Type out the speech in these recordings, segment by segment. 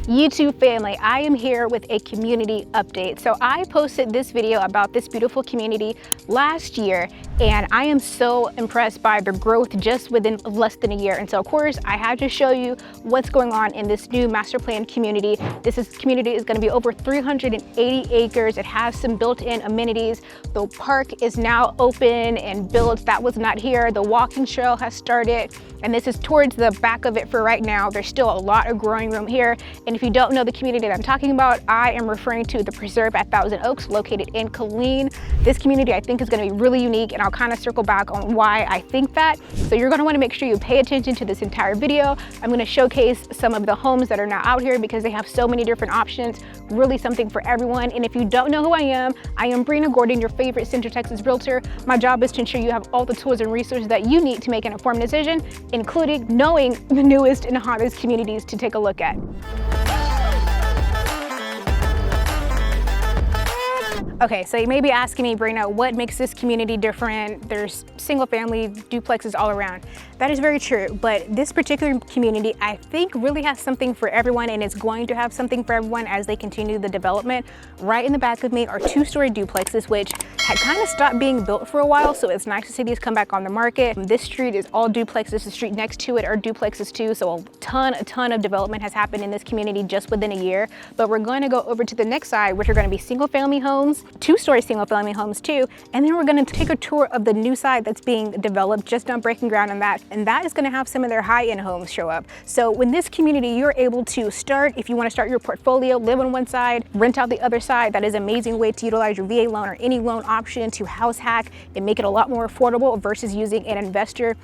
YouTube family, I am here with a community update. So I posted this video about this beautiful community last year, and I am so impressed by the growth just within less than a year. And so of course I had to show you what's going on in this new master plan community. Community is going to be over 380 acres. It has some built-in amenities. The park is now open and built. That was not here. The walking trail has started, and this is towards the back of it for right now. There's still a lot of growing room here. And if you don't know the community that I'm talking about, I am referring to the Preserve at Thousand Oaks located in Killeen. This community I think is going to be really unique, and I'll kind of circle back on why I think that. So you're going to want to make sure you pay attention to this entire video. I'm going to showcase some of the homes that are now out here because they have so many different options, really something for everyone. And if you don't know who I am Brina Gordon, your favorite Central Texas realtor. My job is to ensure you have all the tools and resources that you need to make an informed decision, including knowing the newest and hottest communities to take a look at. Okay, so you may be asking me, Brina, what makes this community different? There's single family duplexes all around. That is very true, but this particular community I think really has something for everyone, and it's going to have something for everyone as they continue the development. Right in the back of me are two-story duplexes, which had kind of stopped being built for a while, so it's nice to see these come back on the market. This street is all duplexes. The street next to it are duplexes too, so a ton of development has happened in this community just within a year. But we're going to go over to the next side, which are going to be single family homes, two-story single family homes too, and then we're going to take a tour of the new side that's being developed, just now breaking ground on that, and that is going to have some of their high-end homes show up. So when this community, you're able to start, if you want to start your portfolio, live on one side, rent out the other side. That is an amazing way to utilize your VA loan or any loan option to house hack and make it a lot more affordable versus using an investor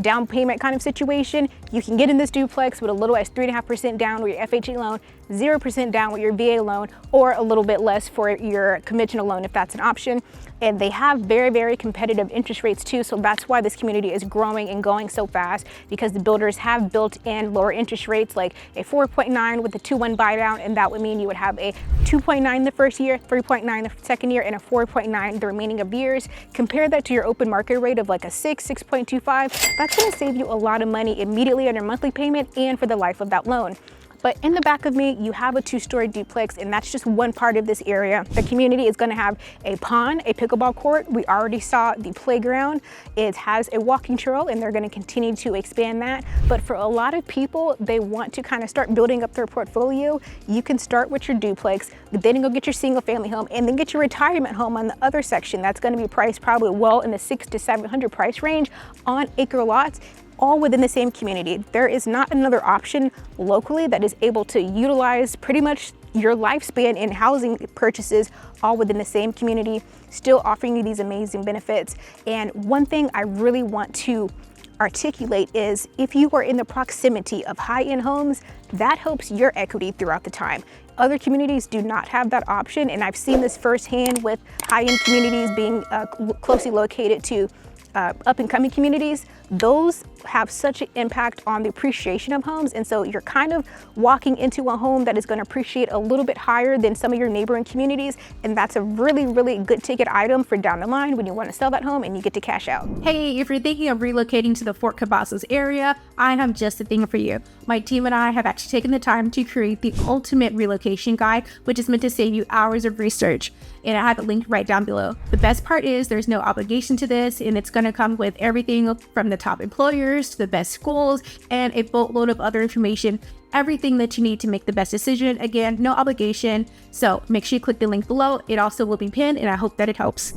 down payment kind of situation. You can get in this duplex with a little as 3.5% down with your FHA loan, 0% down with your VA loan, or a little bit less for your conventional loan if that's an option. And they have very competitive interest rates too, so that's why this community is growing and going so fast, because the builders have built in lower interest rates, like a 4.9 with a 2-1 buy down, and that would mean you would have a 2.9 the first year, 3.9 the second year, and a 4.9 the remaining of years. Compare that to your open market rate of like a 6.25. That's going to save you a lot of money immediately on your monthly payment and for the life of that loan. But in the back of me, you have a two-story duplex, and that's just one part of this area. The community is going to have a pond, a pickleball court. We already saw the playground. It has a walking trail, and they're going to continue to expand that. But for a lot of people, they want to kind of start building up their portfolio. You can start with your duplex, then go get your single family home, and then get your retirement home on the other section. That's going to be priced probably well in the $600 to $700 price range on acre lots, all within the same community. There is not another option locally that is able to utilize pretty much your lifespan in housing purchases all within the same community, still offering you these amazing benefits. And one thing I really want to articulate is if you are in the proximity of high-end homes, that helps your equity throughout the time. Other communities do not have that option, and I've seen this firsthand with high-end communities being closely located to up-and-coming communities. Those have such an impact on the appreciation of homes, and so you're kind of walking into a home that is going to appreciate a little bit higher than some of your neighboring communities, and that's a really good ticket item for down the line when you want to sell that home and you get to cash out. Hey, if you're thinking of relocating to the Fort Cavazos area, I have just the thing for you. My team and I have actually taken the time to create the ultimate relocation guide, which is meant to save you hours of research, and I have it linked right down below. The best part is there's no obligation to this, and it's going to come with everything from the top employers to the best schools and a boatload of other information, everything that you need to make the best decision. Again, no obligation, so make sure you click the link below. It also will be pinned, and I hope that it helps.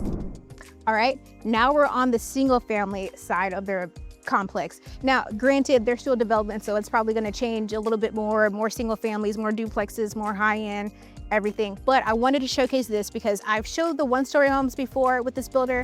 All right, now we're on the single family side of their complex. Now, granted, they're still development, so it's probably going to change a little bit more single families, more duplexes, more high-end, everything. But I wanted to showcase this because I've showed the one-story homes before with this builder,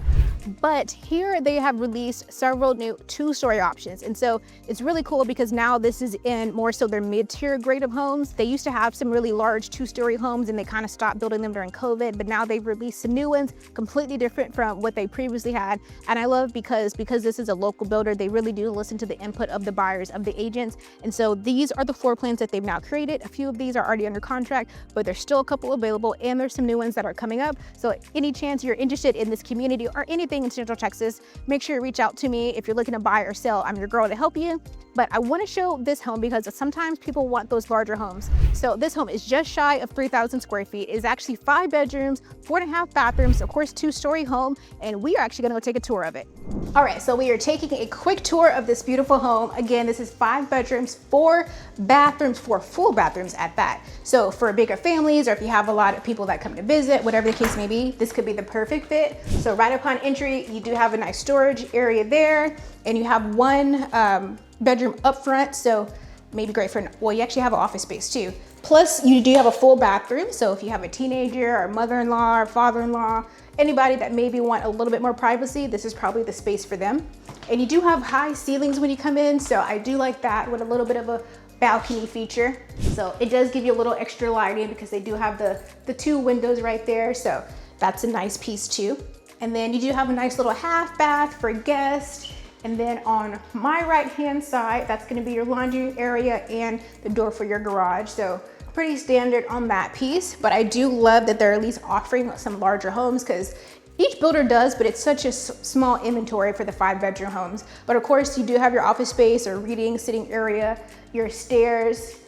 but here they have released several new two-story options. And so it's really cool because now this is in more so their mid-tier grade of homes. They used to have some really large two-story homes, and they kind of stopped building them during COVID, but now they've released some new ones completely different from what they previously had. And I love because this is a local builder, they really do listen to the input of the buyers, of the agents. And so these are the floor plans that they've now created. A few of these are already under contract, but they're still still a couple available, and there's some new ones that are coming up. So any chance you're interested in this community or anything in Central Texas, make sure you reach out to me. If you're looking to buy or sell, I'm your girl to help you. But I want to show this home because sometimes people want those larger homes. So this home is just shy of 3,000 square feet. It's actually 5 bedrooms, 4.5 bathrooms, of course, 2-story home, and we are actually going to go take a tour of it. All right, so we are taking a quick tour of this beautiful home. Again, this is 5 bedrooms, 4 bathrooms, 4 full bathrooms at that. So for bigger families, or if you have a lot of people that come to visit, whatever the case may be, this could be the perfect fit. So right upon entry, you do have a nice storage area there, and you have 1 bedroom up front, so maybe great for, well, you actually have an office space too. Plus, you do have a full bathroom, so if you have a teenager or mother-in-law or father-in-law, anybody that maybe want a little bit more privacy, this is probably the space for them. And you do have high ceilings when you come in, so I do like that with a little bit of a balcony feature. So it does give you a little extra lighting because they do have the 2 windows right there, so that's a nice piece too. And then you do have a nice little half bath for guests. And then on my right-hand side, that's gonna be your laundry area and the door for your garage. So pretty standard on that piece, but I do love that they're at least offering some larger homes because each builder does, but it's such a small inventory for the 5-bedroom homes. But of course, you do have your office space or reading, sitting area, your stairs,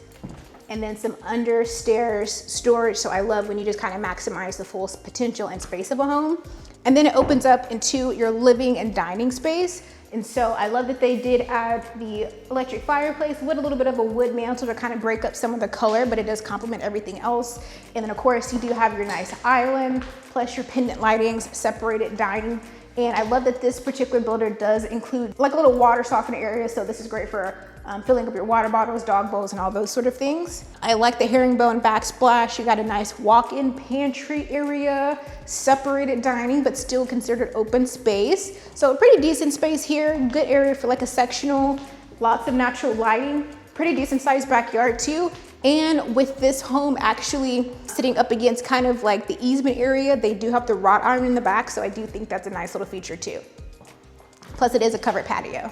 and then some under stairs storage. So I love when you just kind of maximize the full potential and space of a home. And then it opens up into your living and dining space. And so I love that they did add the electric fireplace with a little bit of a wood mantle to kind of break up some of the color, but it does complement everything else. And then of course you do have your nice island, plus your pendant lightings, separated dining. And I love that this particular builder does include like a little water softener area. So this is great for filling up your water bottles, dog bowls, and all those sort of things. I like the herringbone backsplash. You got a nice walk-in pantry area, separated dining, but still considered open space. So a pretty decent space here, good area for like a sectional, lots of natural lighting, pretty decent sized backyard too. And with this home actually sitting up against kind of like the easement area, they do have the wrought iron in the back, so I do think that's a nice little feature too. Plus it is a covered patio.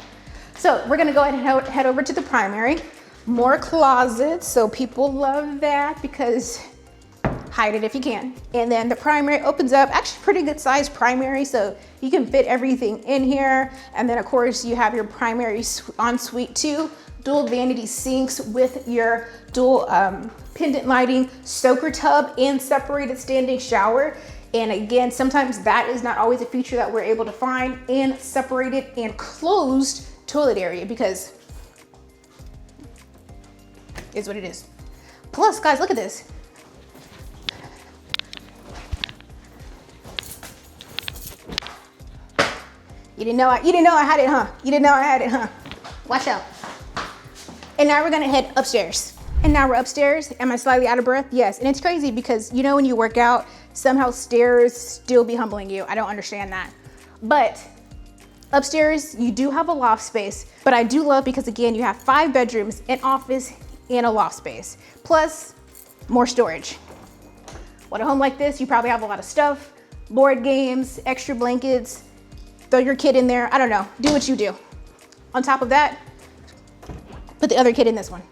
So we're gonna go ahead and head over to the primary. More closets, so people love that because hide it if you can. And then the primary opens up, actually pretty good sized primary, so you can fit everything in here. And then of course you have your primary ensuite too. Dual vanity sinks with your dual pendant lighting, soaker tub, and separated standing shower. And again, sometimes that is not always a feature that we're able to find, and separated and closed toilet area because it's what it is. Plus, guys, look at this. You didn't know I had it, huh? You didn't know I had it, huh? Watch out. And now we're gonna head upstairs. And now we're upstairs. Am I slightly out of breath? Yes. And it's crazy because you know when you work out, somehow stairs still be humbling you. I don't understand that. But upstairs, you do have a loft space, but I do love because again, you have 5 bedrooms, an office, and a loft space, plus more storage. With a home like this, you probably have a lot of stuff, board games, extra blankets, throw your kid in there. I don't know, do what you do. On top of that, put the other kid in this one.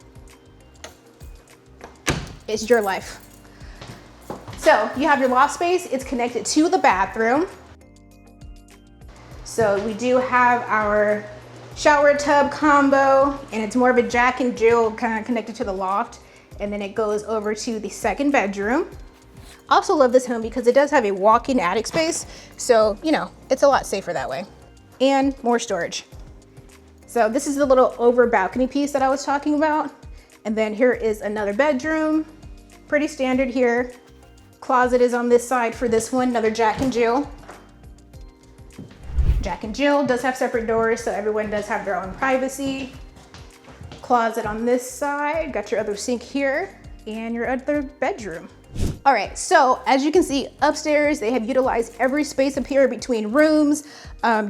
It's your life. So you have your loft space, it's connected to the bathroom. So we do have our shower tub combo, and it's more of a Jack and Jill kind of connected to the loft. And then it goes over to the 2nd bedroom. Also love this home because it does have a walk-in attic space. So, you know, it's a lot safer that way. And more storage. So this is the little over balcony piece that I was talking about. And then here is another bedroom. Pretty standard here. Closet is on this side for this one, another Jack and Jill. Jack and Jill does have separate doors, so everyone does have their own privacy. Closet on this side, got your other sink here, and your other bedroom. All right, so as you can see upstairs, they have utilized every space up here between rooms.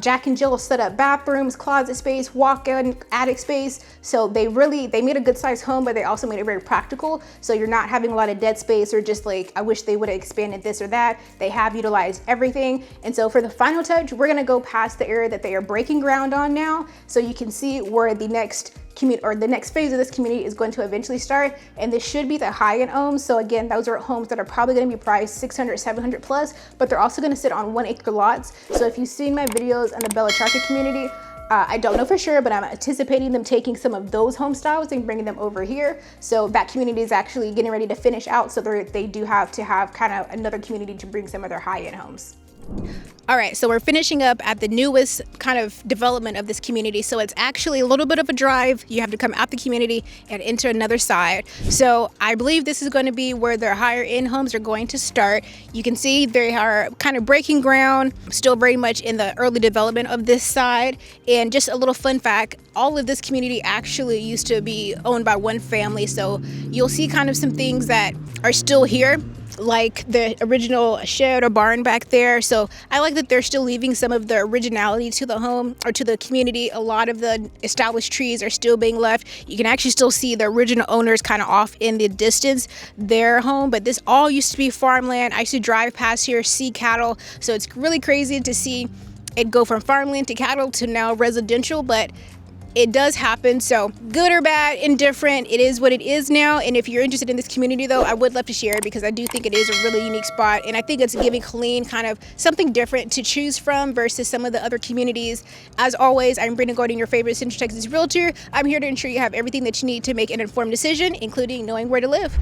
Jack and Jill set up bathrooms, closet space, walk-in, attic space. So they made a good sized home, but they also made it very practical. So you're not having a lot of dead space or just like, I wish they would have expanded this or that. They have utilized everything. And so for the final touch, we're gonna go past the area that they are breaking ground on now. So you can see where the next community, or the next phase of this community is going to eventually start. And this should be the high-end homes. So again, those are homes that are probably going to be priced 600, 700 plus, but they're also going to sit on 1 acre lots. So if you've seen my videos on the Bella Charca community, I don't know for sure, but I'm anticipating them taking some of those home styles and bringing them over here. So that community is actually getting ready to finish out. So they do have to have kind of another community to bring some of their high-end homes. All right, so we're finishing up at the newest kind of development of this community. So it's actually a little bit of a drive. You have to come out the community and into another side. So I believe this is going to be where their higher end homes are going to start. You can see they are kind of breaking ground, still very much in the early development of this side. And just a little fun fact, all of this community actually used to be owned by one family. So you'll see kind of some things that are still here, like the original shed or barn back there. So I like that they're still leaving some of the originality to the home or to the community. A lot of the established trees are still being left. You can actually still see the original owners kind of off in the distance, their home, but this all used to be farmland. I used to drive past here, see cattle. So it's really crazy to see it go from farmland to cattle to now residential, but it does happen. So good or bad, indifferent, it is what it is now. And if you're interested in this community though, I would love to share it because I do think it is a really unique spot. And I think it's giving Killeen kind of something different to choose from versus some of the other communities. As always, I'm Brenda Gordon, your favorite Central Texas realtor. I'm here to ensure you have everything that you need to make an informed decision, including knowing where to live.